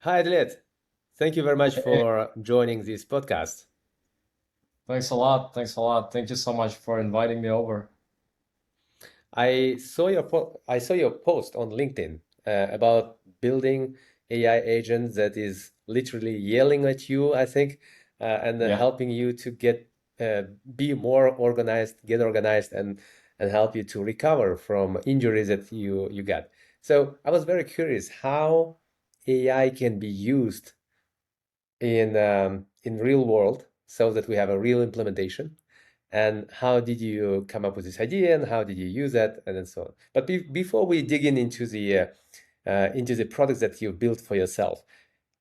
Hi, Adilet. Thank you very much Hey, for joining this podcast. thanks a lot. Thanks a lot. Thank you so much for inviting me over. I saw your post on LinkedIn about building AI agent that is literally yelling at you, I think, and Yeah. helping you to uh, be more organized, get organized, and help you to recover from injuries that you got. So I was very curious how AI can be used in real world so that we have a real implementation. And how did you come up with this idea, and how did you use that, and then so on. But before we dig in into the products that you built for yourself,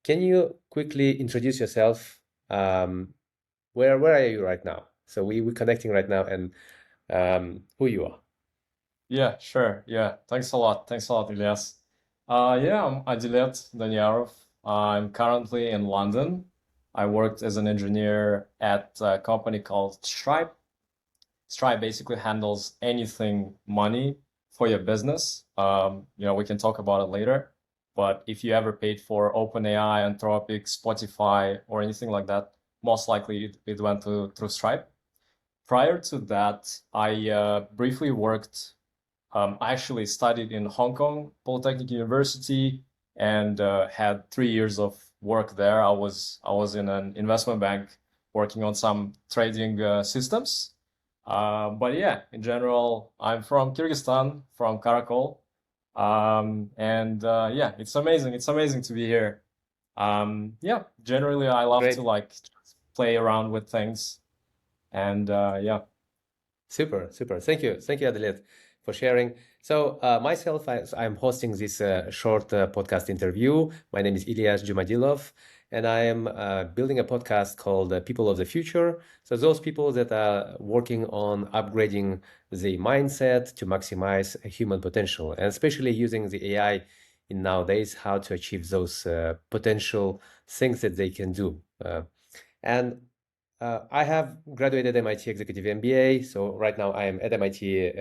can you quickly introduce yourself? Where are you right now? So we're connecting right now, and who you are. Yeah, sure. Yeah. Thanks a lot. Thanks a lot, Ilias. Yeah, I'm Adilet Daniiarov. I'm currently in London. I worked as an engineer at a company called Stripe. Stripe basically handles anything money for your business. We can talk about it later. But if you ever paid for OpenAI, Anthropic, Spotify, or anything like that, most likely it went through Stripe. Prior to that, I briefly worked. I actually studied in Hong Kong Polytechnic University and had 3 years of work there. I was in an investment bank working on some trading systems. But yeah, in general, I'm from Kyrgyzstan, from Karakol, and yeah, it's amazing. It's amazing to be here. Yeah, generally, I love to Great. like play around with things, and yeah. Super, super. Thank you, Adilet, for sharing. So myself, I'm hosting this short podcast interview. My name is Ilias Jumadilov, and I am building a podcast called People of the Future. So those people that are working on upgrading the mindset to maximize human potential, and especially using the AI in nowadays, how to achieve those potential things that they can do. And I have graduated MIT Executive MBA, so right now I am at MIT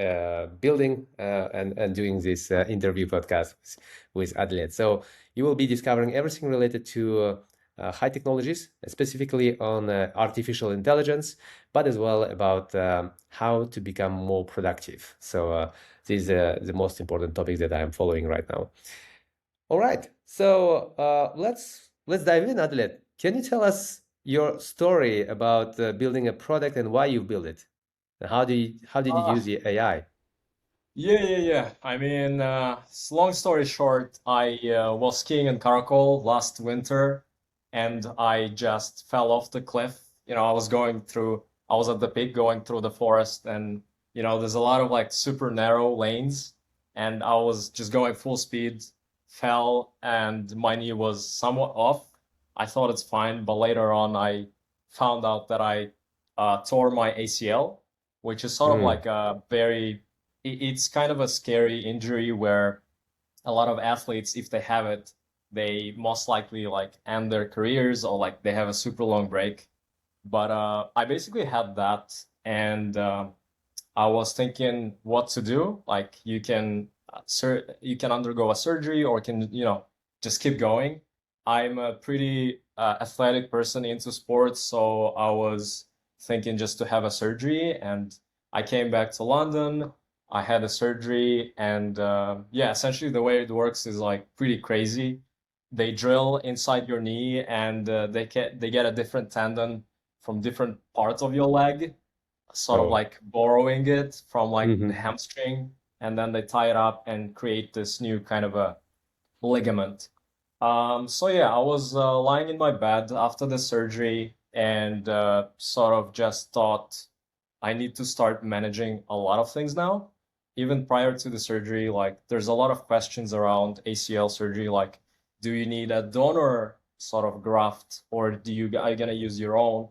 building and doing this interview podcast with Adlet. So you will be discovering everything related to high technologies, specifically on artificial intelligence, but as well about how to become more productive. So these are the most important topics that I am following right now. All right, so let's dive in, Adlet. Can you tell us your story about building a product and why you built it? And how did you use Ah, the AI? yeah. I mean, long story short, I was skiing in Karakol last winter, and I just fell off the cliff. I was at the peak going through the forest, and there's a lot of like super narrow lanes, and I was just going full speed, fell, and my knee was somewhat off. I thought it's fine, but later on, I found out that I tore my ACL, which is sort of Mm. like a very it's kind of a scary injury where a lot of athletes, if they have it, they most likely like end their careers or like they have a super long break. But I basically had that, and I was thinking what to do. Like you can undergo a surgery or can just keep going. I'm a pretty athletic person into sports, so I was thinking just to have a surgery, and I came back to London. I had a surgery, and yeah, essentially the way it works is like pretty crazy. They drill inside your knee, and they get a different tendon from different parts of your leg, sort of Oh. like borrowing it from like the Hmm. hamstring, and then they tie it up and create this new kind of a ligament. So yeah, I was lying in my bed after the surgery and sort of just thought I need to start managing a lot of things now. Even prior to the surgery, like there's a lot of questions around ACL surgery, like do you need a donor sort of graft or are you gonna use your own?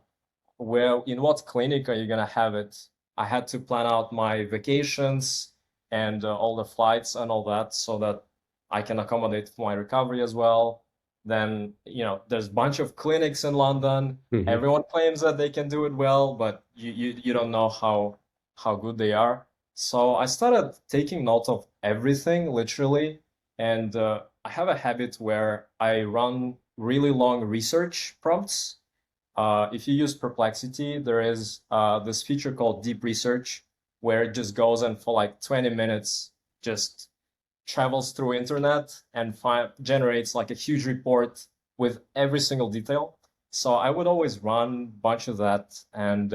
Where in what clinic are you gonna have it? I had to plan out my vacations and all the flights and all that so that I can accommodate for my recovery as well. Then, there's a bunch of clinics in London. Hmm. Everyone claims that they can do it well, but you don't know how good they are. So I started taking note of everything, literally, and I have a habit where I run really long research prompts. If you use Perplexity, there is this feature called deep research where it just goes and for like 20 minutes just travels through internet and generates like a huge report with every single detail. So I would always run a bunch of that. And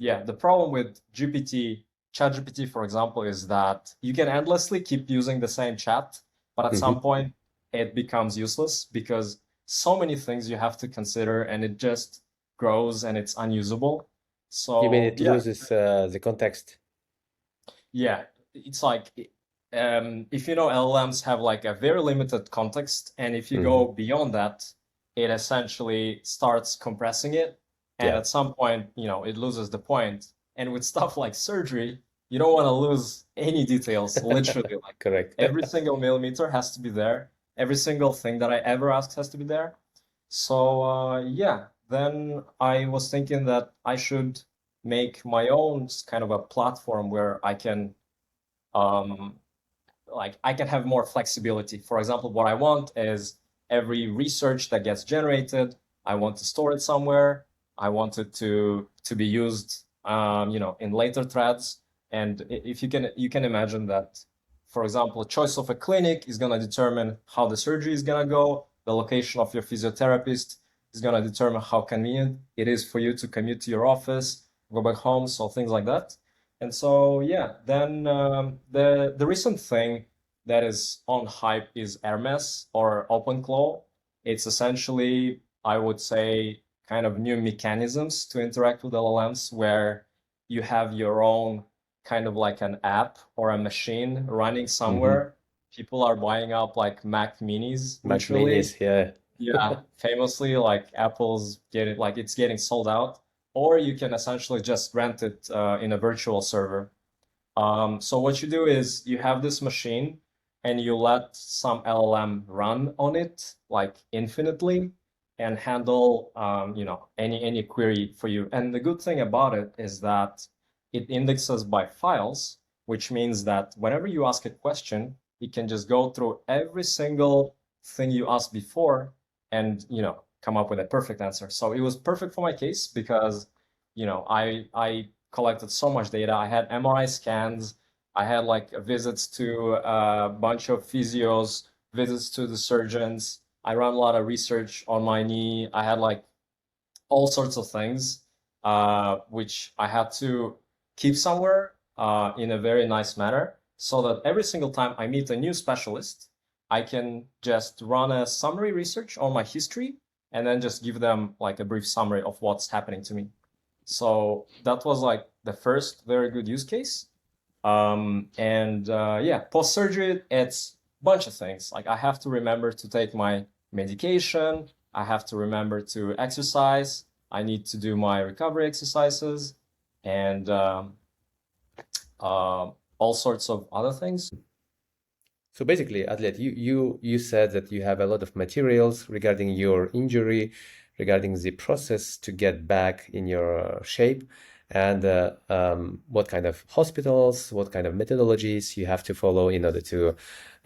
yeah, the problem with ChatGPT, for example, is that you can endlessly keep using the same chat, but at some Hmm. point it becomes useless because so many things you have to consider and it just grows and it's unusable. You mean So it yeah, loses the context? yeah, it's like if you know LLMs have like a very limited context, and if you Hmm. go beyond that, it essentially starts compressing it, and Yeah, at some point, it loses the point. And with stuff like surgery, you don't want to lose any details. Literally, like correct. every single millimeter has to be there. Every single thing that I ever ask has to be there. So yeah, then I was thinking that I should make my own kind of a platform where I can um, like I can have more flexibility. For example, what I want is every research that gets generated, I want to store it somewhere. I want it to be used, in later threads. And if you can imagine that, for example, choice of a clinic is going to determine how the surgery is going to go. The location of your physiotherapist is going to determine how convenient it is for you to commute to your office, go back home, so things like that. And so, yeah, then the recent thing that is on hype is Hermes or OpenClaw. It's essentially, I would say, kind of new mechanisms to interact with LLMs where you have your own kind of like an app or a machine running Hmm. somewhere. People are buying up like Mac Minis, Mac literally. Minis, yeah. Yeah, famously, like Apple's getting like it's getting sold out, or you can essentially just rent it in a virtual server. So what you do is you have this machine and you let some LLM run on it like infinitely and handle any query for you. And the good thing about it is that it indexes by files, which means that whenever you ask a question, it can just go through every single thing you asked before and come up with a perfect answer. So it was perfect for my case because I collected so much data. I had MRI scans. I had like visits to a bunch of physios, visits to the surgeons. I ran a lot of research on my knee. I had like all sorts of things, which I had to keep somewhere in a very nice manner so that every single time I meet a new specialist, I can just run a summary research on my history and then just give them like a brief summary of what's happening to me. So that was like the first very good use case. And yeah, post surgery, it's a bunch of things. Like I have to remember to take my medication. I have to remember to exercise. I need to do my recovery exercises and all sorts of other things. So basically, Atlet, you said that you have a lot of materials regarding your injury, regarding the process to get back in your shape, and what kind of hospitals, what kind of methodologies you have to follow in order to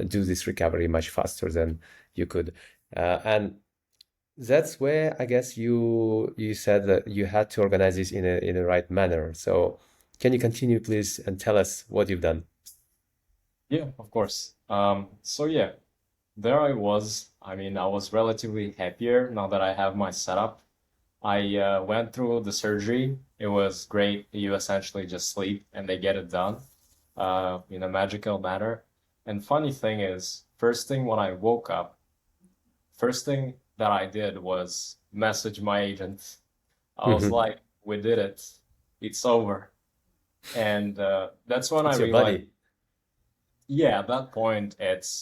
do this recovery much faster than you could. And that's where I guess you said that you had to organize this in a right manner. So can you continue, please, and tell us what you've done? Yeah, of course. So yeah, there I was. I mean, I was relatively happier now that I have my setup. I went through the surgery. It was great. You essentially just sleep and they get it done in a magical manner. And funny thing is, first thing when I woke up, first thing that I did was message my agent. I was Mhm. like, we did it. It's over. And that's when I It's your realized, body. yeah, at that point,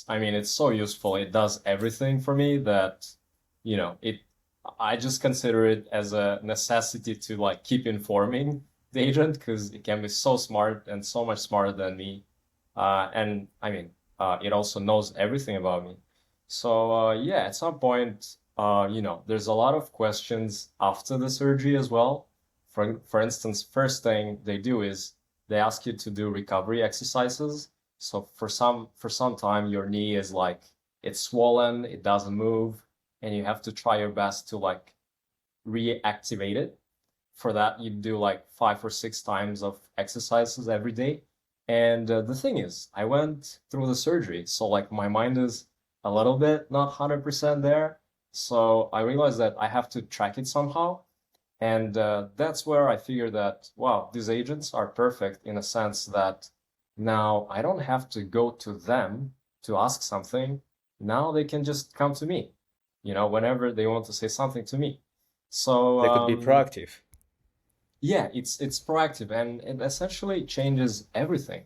I mean, it's so useful. It does everything for me that, it, I just consider it as a necessity to like keep informing the agent because it can be so smart and so much smarter than me. And I mean, it also knows everything about me. So, yeah, at some point, there's a lot of questions after the surgery as well. For instance, first thing they do is they ask you to do recovery exercises. So for some time, your knee is like it's swollen, it doesn't move, and you have to try your best to like reactivate it. For that, you do like 5 or 6 times of exercises every day. And the thing is, I went through the surgery, so like my mind is a little bit not 100% there. So I realized that I have to track it somehow. And that's where I figured that, wow, these agents are perfect in a sense that now I don't have to go to them to ask something. Now they can just come to me, whenever they want to say something to me. So They could be proactive. yeah, it's proactive and it essentially changes everything.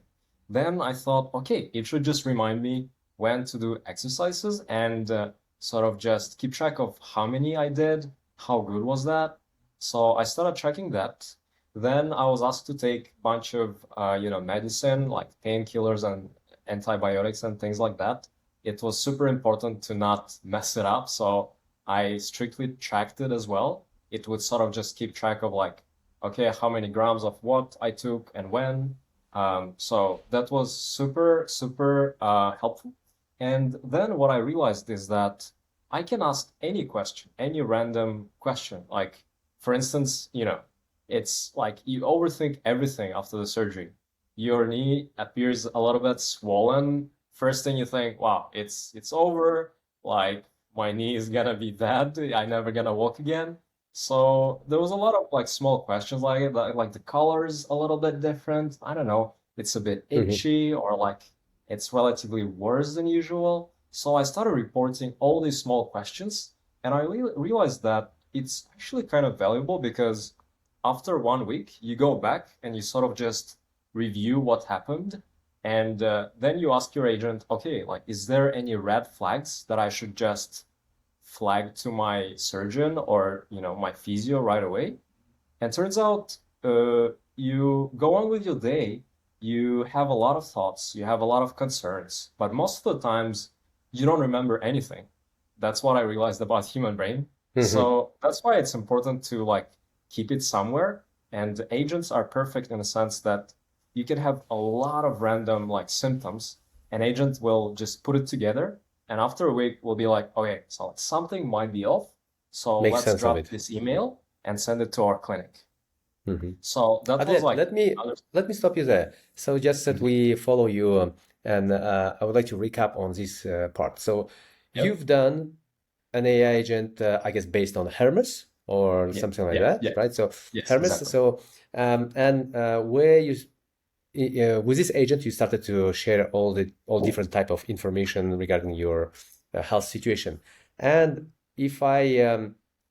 Then I thought, okay, it should just remind me when to do exercises and sort of just keep track of how many I did, how good was that. So I started tracking that. Then I was asked to take a bunch of medicine like painkillers and antibiotics and things like that. It was super important to not mess it up, so I strictly tracked it as well. It would sort of just keep track of like, okay, how many grams of what I took and when. So that was super, super helpful. And then what I realized is that I can ask any question, any random question. Like, for instance, it's like you overthink everything after the surgery. Your knee appears a little bit swollen. First thing you think, wow, it's over. Like my knee is gonna be bad. I never gonna walk again. So there was a lot of like small questions like it, like the color's a little bit different. I don't know, it's a bit Hmm. itchy or like it's relatively worse than usual. So I started reporting all these small questions, and I realized that it's actually kind of valuable because after 1 week, you go back and you sort of just review what happened, and then you ask your agent, okay, like, is there any red flags that I should just flag to my surgeon or my physio right away. And turns out you go on with your day, you have a lot of thoughts, you have a lot of concerns, but most of the times you don't remember anything. That's what I realized about human brain. Hmm. So that's why it's important to like keep it somewhere. And agents are perfect in the sense that you can have a lot of random like symptoms. An agent will just put it together, and after a week we'll be like, okay, so something might be off. So Make let's sense of drop it. this email and send it to our clinic. Hmm. So that was Adilet, like let me another. let me stop you there. So just that Mhm. we follow you, and I would like to recap on this part. So Yep. you've done an AI agent, I guess, based on Hermes or Yeah. something like Yeah. that, Yeah. right? So Yes, Hermes. exactly. So and where you with this agent, you started to share all different type of information regarding your health situation. And if I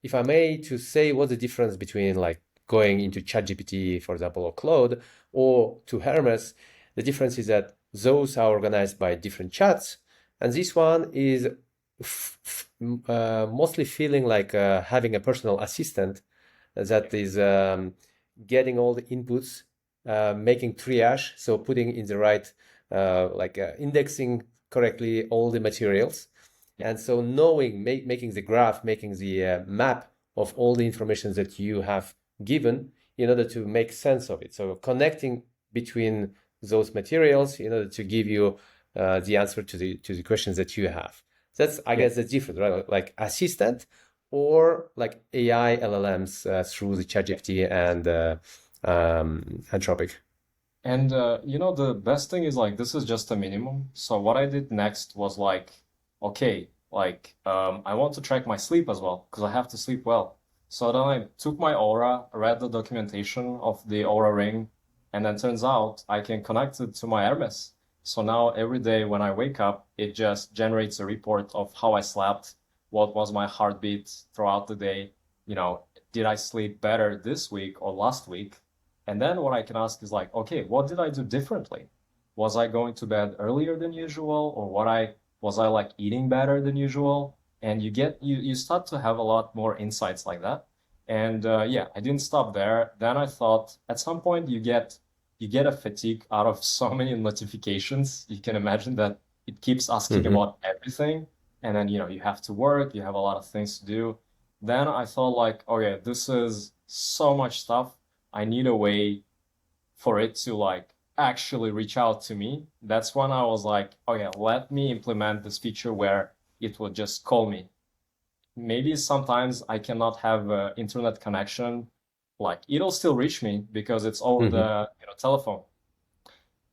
if I may to say what's the difference between like going into ChatGPT, for example, or Claude, or to Hermes, the difference is that those are organized by different chats, and this one is mostly feeling like having a personal assistant Yeah. that is getting all the inputs, making triage, so putting in the right, indexing correctly all the materials. Yeah. And so knowing, making the graph, making the map of all the information that you have given in order to make sense of it. So connecting between those materials in order to give you the answer to the questions that you have. That's, I Yeah. guess, the difference, right? Like assistant or like AI LLMs through the Yeah. ChatGPT and Anthropic. And the best thing is like this is just a minimum. So what I did next was like, okay, like I want to track my sleep as well because I have to sleep well. So then I took my Aura, read the documentation of the Aura Ring, and then turns out I can connect it to my Hermes. So now every day when I wake up, it just generates a report of how I slept, what was my heartbeat throughout the day, you know, did I sleep better this week or last week? And then what I can ask is like, okay, what did I do differently? Was I going to bed earlier than usual, or what I was I like eating better than usual? And you start to have a lot more insights like that. And yeah, I didn't stop there. Then I thought at some point you get a fatigue out of so many notifications. You can imagine that it keeps asking Hmm. about everything, and then you have to work, you have a lot of things to do. Then I thought like, okay, this is so much stuff. I need a way for it to like actually reach out to me. That's when I was like, okay, let me implement this feature where it would just call me. Maybe sometimes I cannot have an internet connection, like it'll still reach me because it's over Hmm. the telephone.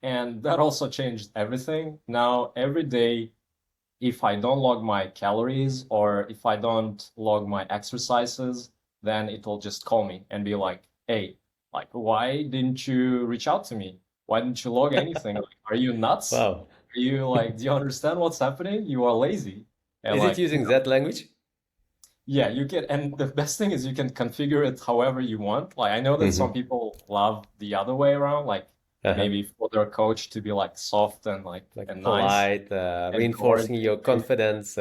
And that also changed everything. Now, every day, if I don't log my calories or if I don't log my exercises, then it will just call me and be like, hey, like, why didn't you reach out to me? Why didn't you log anything? Like, are you nuts? Wow. Are you like, do you understand what's happening? You are lazy. And Is it like, using that language? yeah, you can, and the best thing is you can configure it however you want. Like I know that some Hmm. people love the other way around, like Uh-huh. maybe for their coach to be like soft and like Like and nice polite, and reinforcing your coordinating. confidence.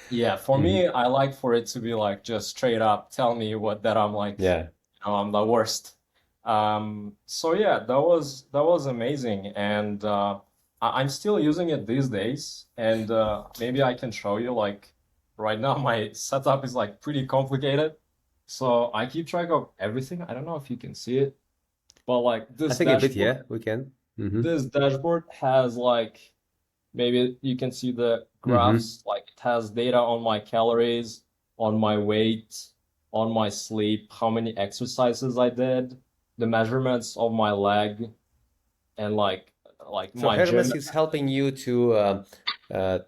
Yeah, for Hmm. me, I like for it to be like just straight up tell me what that I'm like, Yeah. I'm the worst. So yeah, that was amazing, and I'm still using it these days, and maybe I can show you like right now my setup is like pretty complicated, so I keep track of everything. I don't know if you can see it, but like I this think a bit, dashboard, yeah, we can. Hmm. this dashboard has like maybe you can see the Hmm. graphs, like it has data on my calories, on my weight, on my sleep, how many exercises I did, the measurements of my leg, and like So my gym. Hermes is helping you uh,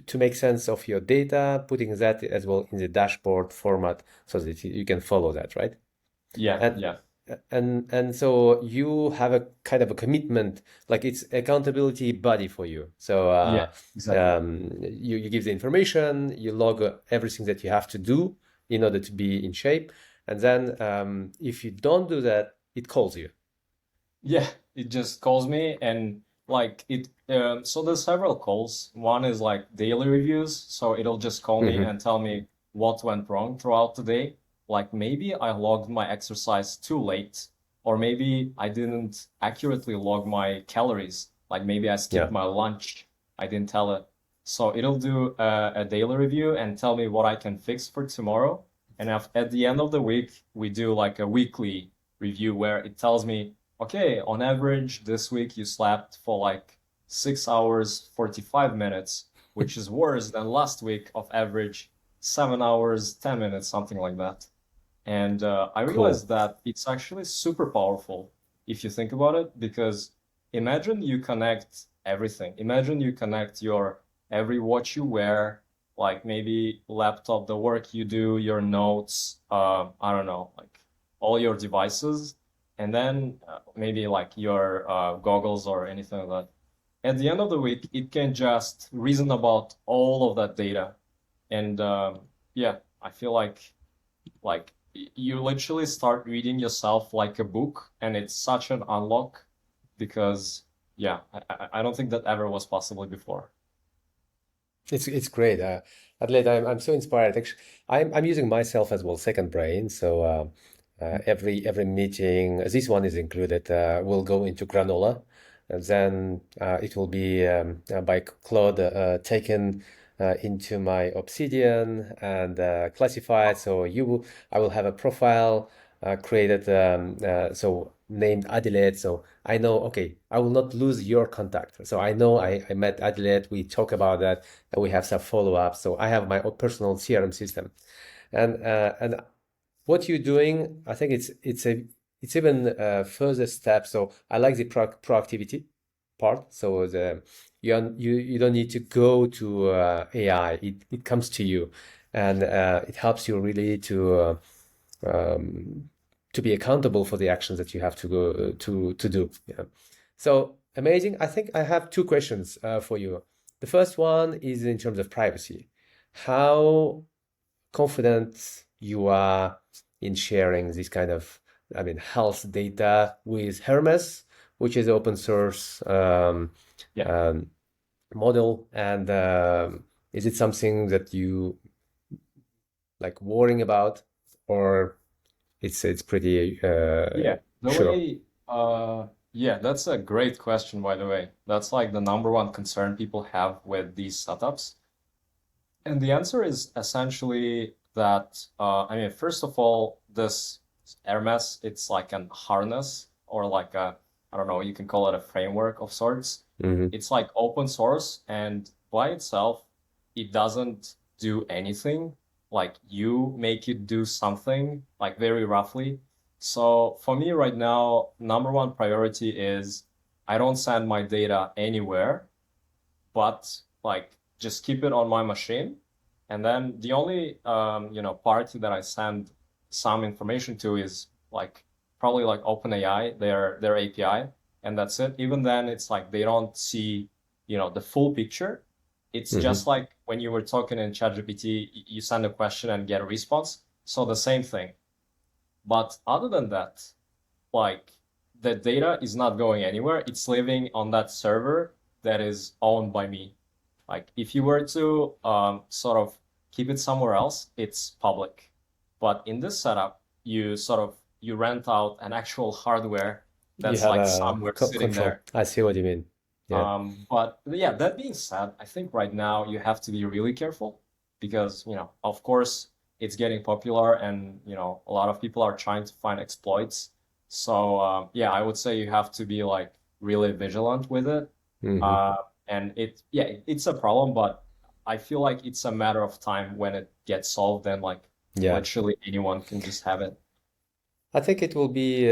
to make sense of your data, putting that as well in the dashboard format so that you can follow that, right? Yeah, And yeah, and so you have a kind of a commitment, like it's accountability body for you. So yeah, exactly. you give the information, you log everything that you have to do in order to be in shape, and then if you don't do that, it calls you. Yeah, it just calls me and like it so there's several calls. One is like daily reviews, so it'll just call me Hmm. and tell me what went wrong throughout the day. Like maybe I logged my exercise too late, or maybe I didn't accurately log my calories. Like maybe I skipped Yeah. my lunch. I didn't tell it. So it'll do a daily review and tell me what I can fix for tomorrow. And at the end of the week, we do like a weekly review where it tells me okay, on average, this week you slept for like 6 hours, 45 minutes, which is worse than last week of average 7 hours, 10 minutes, something like that. And I Cool. realized that it's actually super powerful if you think about it, because imagine you connect everything. Imagine you connect your every watch you wear, like maybe laptop, the work you do, your notes, I don't know, like all your devices, and then maybe like your goggles or anything like that. At the end of the week, it can just reason about all of that data. And yeah, I feel like you literally start reading yourself like a book, and it's such an unlock because yeah, I don't think that ever was possible before. It's great. Adelaide, I'm so inspired. Actually, I'm using myself as well, second brain. So every meeting, this one is included, will go into granola, and then it will be by Claude taken into my Obsidian and classified. So I will have a profile created, so named Adilet. So I know, okay, I will not lose your contact. So I know I met Adilet. We talk about that, and we have some follow up. So I have my own personal CRM system, and what you're doing, I think it's even further step. So I like the proactivity part. So you don't need to go to AI. It comes to you, and it helps you really um, to be accountable for the actions that you have to go to do. Yeah. So amazing. I think I have two questions for you. The first one is in terms of privacy. How confident you are in sharing this kind of, I mean, health data with Hermes, which is open source Yeah. um, model, and is it something that you like worrying about, or it's pretty Yeah, the sure? way, yeah, that's a great question, by the way. That's like the number one concern people have with these setups. And the answer is essentially that, I mean, first of all, this Hermes, it's like an harness or like a, I don't know, you can call it a framework of sorts. Hmm. It's like open source, and by itself, it doesn't do anything. Like you make it do something, like very roughly. So for me right now, number one priority is I don't send my data anywhere, but like just keep it on my machine. And then the only party that I send some information to is like probably like OpenAI, their API, and that's it. Even then, it's like they don't see, the full picture. It's Hmm. just like when you were talking in ChatGPT, you send a question and get a response. So the same thing. But other than that, like the data is not going anywhere. It's living on that server that is owned by me. Like if you were to sort of keep it somewhere else, it's public. But in this setup, you rent out an actual hardware You that's have like a somewhere sitting control. there. I see what you mean. Yeah. But yeah, that being said, I think right now you have to be really careful because, of course, it's getting popular and, a lot of people are trying to find exploits. So, yeah, I would say you have to be like really vigilant with it. Hmm. Uh, and it's a problem, but I feel like it's a matter of time when it gets solved and like Yeah. literally anyone can just have it. I think it will be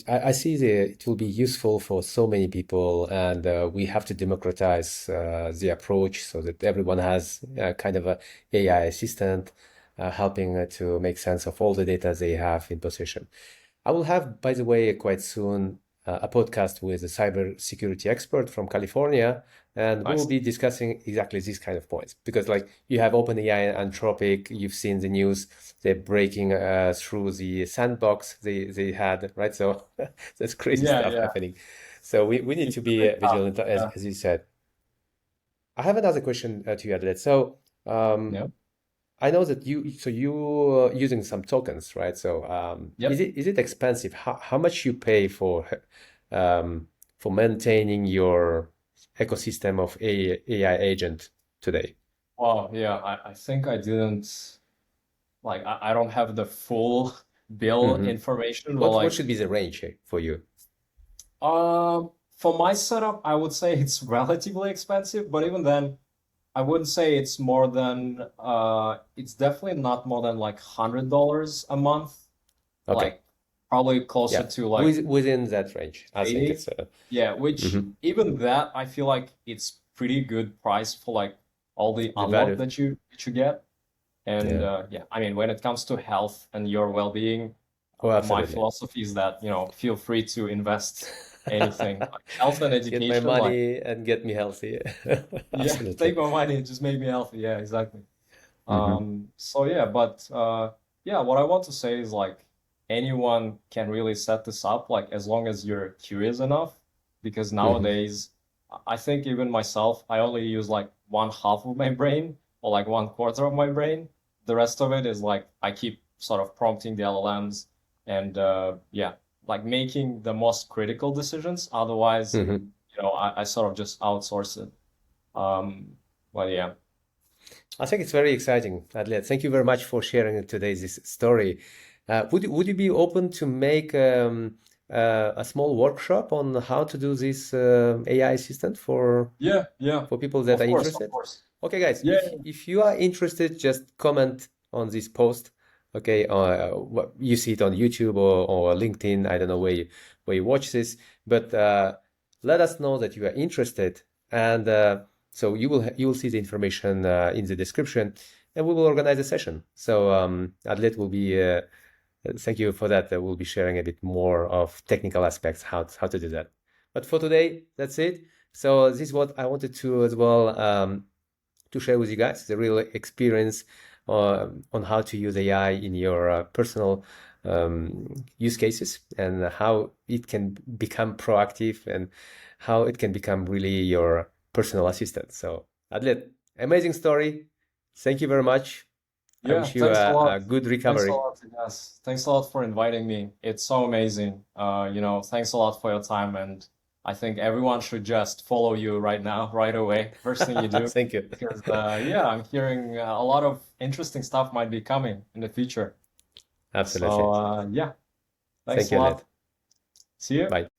I see it will be useful for so many people, and we have to democratize the approach so that everyone has kind of a AI assistant helping to make sense of all the data they have in possession. I will have, by the way, quite soon a podcast with a cybersecurity expert from California, and we will Nice. be discussing exactly these kind of points. Because, like, you have OpenAI and Anthropic, you've seen the news, they're breaking through the sandbox they had, right? So that's crazy Yeah, stuff yeah. happening. So we need It's to a be bit tough. vigilant, Yeah. as you said. I have another question to you, Adlet. So, Yeah. I know that you using some tokens, right? So Yep. is it expensive? How much you pay for maintaining your ecosystem of AI agent today? Well, yeah, I think I didn't like I don't have the full bill Hmm. information, but What like should be the range for you? for my setup, I would say it's relatively expensive, but even then, I wouldn't say it's more than it's definitely not more than like $100 a month, Okay, like probably closer yeah, to like within that range, I think 80. it's Yeah, which mhm, even that I feel like it's pretty good price for like all the the unlock value. that you get. And Yeah. yeah, I mean, when it comes to health and your well-being, Oh, my absolutely. philosophy is that, feel free to invest anything. Like health and Get my education, like, money and get me healthy. yeah, Absolutely. take my money and just make me healthy. Yeah, exactly. Hmm. So yeah, but yeah, what I want to say is like anyone can really set this up, like as long as you're curious enough, because Hmm. nowadays, I think even myself, I only use like one half of my brain or like one quarter of my brain. The rest of it is like I keep sort of prompting the LLMs and yeah, like making the most critical decisions. Otherwise, Hmm. I sort of just outsource it. Um, but yeah. I think it's very exciting, Adlet. Thank you very much for sharing today this story. Would you be open to make a small workshop on how to do this AI assistant Yeah, yeah, for people that are of interested? course. Okay, guys, Yeah, if you are interested, just comment on this post. Okay, you see it on YouTube or LinkedIn. I don't know where you watch this, but let us know that you are interested, and so you will see the information in the description, and we will organize a session. So Adlet will be. Thank you for that. We'll be sharing a bit more of technical aspects, how to do that. But for today, that's it. So this is what I wanted to as well to share with you guys, the real experience on how to use AI in your personal use cases and how it can become proactive and how it can become really your personal assistant. So, Adlet, amazing story. Thank you very much. I yeah, wish you thanks a lot. a good Thanks a recovery. lot, yes. Thanks a lot for inviting me. It's so amazing. Thanks a lot for your time, and I think everyone should just follow you right now, right away, first thing you do, Thank you. because yeah, I'm hearing a lot of interesting stuff might be coming in the future. So Absolutely. yeah, thanks Thank a you, Adlet. lot. See you. Bye.